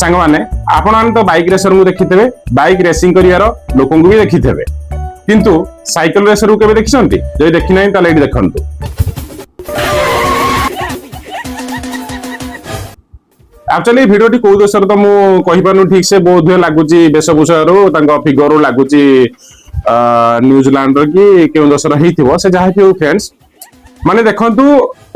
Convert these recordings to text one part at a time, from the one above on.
सांग माने आपण तो बाइक रेसर को देखिथे बाइक रेसिंग करियार लोकन को भी देखिथे किंतु साइकिल रेसर को केबे देखिसंती जे देखि नै ताले एडी देखंतु एक्चुअली वीडियो टी को दोसर तो मु कहि पानु ठीक से बोध लागुची बेशभूषा रो तांका फिगर लागुची न्यूजीलैंड रो कि केउ दोसर हेइथिबो से जाहि थिउ फ्रेंड्स माने देखंतु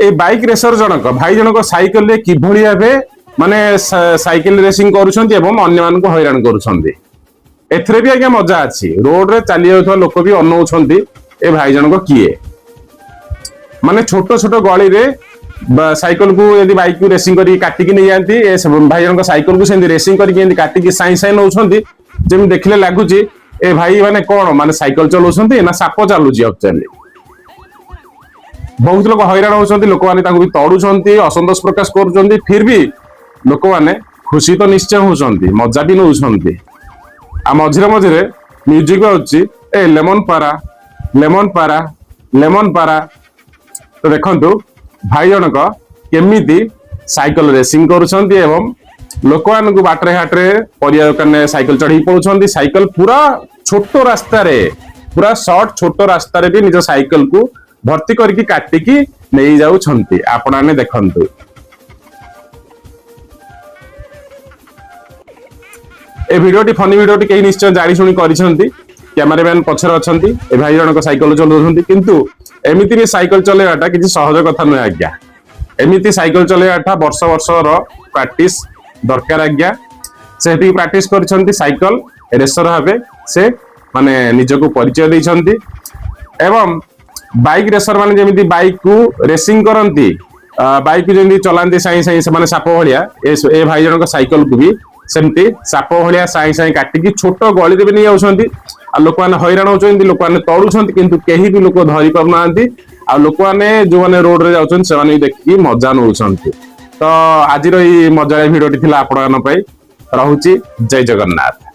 ए बाइक रेसर जनक भाई जनक साइकिल रे किभଳି भाबे माने साइकिल रेसिंग करूछंती एवं अन्य मान को हैरान करूछंती एथरे भी आगे मजा अछि रोड रे चली जाउथवा लोक भी अनौछंती ए भाई जनक किए माने छोट छोट गली रे साइकिल को यदि बाइक को रेसिंग करी काटी की नहीं जानती ए सब भाई जनक साइकिल को सेंदी रेसिंग करी केंदी काटी की साई साई नौछंती जेम देखले लागुची ए भाई माने कोन माने साइकिल चलाउछंती ना साप चालुची एक्चुअली बहुत लोग हैरान होउछंती लोक माने ताको भी तडुछंती असंतोष प्रकाश करूछंती फिर भी लोक माने खुशी तो निश्चय होउछंती मजा भी नउछंती आ मझिरे मझिरे म्यूजिक होउची ए लेमन पारा लेमन पारा लेमन पारा तो देखंतु भाई जनक केमिति साइकिल रेसिंग करूछंती एवं लोक मान को बाटरे हाटरे परिया दुकान साइकिल चढ़ी पड़ुछंती साइकिल पूरा छोटो रास्ता रे पूरा शॉर्ट छोटो रास्ता रे भी निज साइकिल को भर्ती करके काटिकी नहीं जाउछंती आपनाने देखंतु ए वीडियोटी फनी वीडियोटी कहीं निश्चय जानी शुणी करिसंती कैमरामैन पछर अछंती ए भाई जनक साइकिल चलाउछंती किंतु एमिति भी साइकिल चलेवाटा किछि सहज कथा न आज्ञा एमिति साइकिल चलेवाटा वर्ष वर्ष रो प्रैक्टिस दरकार आज्ञा सेठी प्रैक्टिस करिसंती साइकिल रेसर भाबे से माने निजको परिचय दैछंती एवं बाइक रेसर माने जेमिति बाइक को रेसिंग करंती बाइक जेमिति चलांती साई साई से माने साप भलिया ए भाई जनक साइकिल को भी सेमती साप भलिया साई साई काटिकी छोट गली रे भी नहीं आउछंती आ लोक माने हैरान होउछंती लोक माने तडुछंती किंतु केही भी लोक धरि पाउनांती आ लोक माने जो माने रोड रे जाउछंती से माने देखि मजा नउछंती तो आज रो ई मजा वीडियोटी थिला आपण पई रहुची जय जगन्नाथ।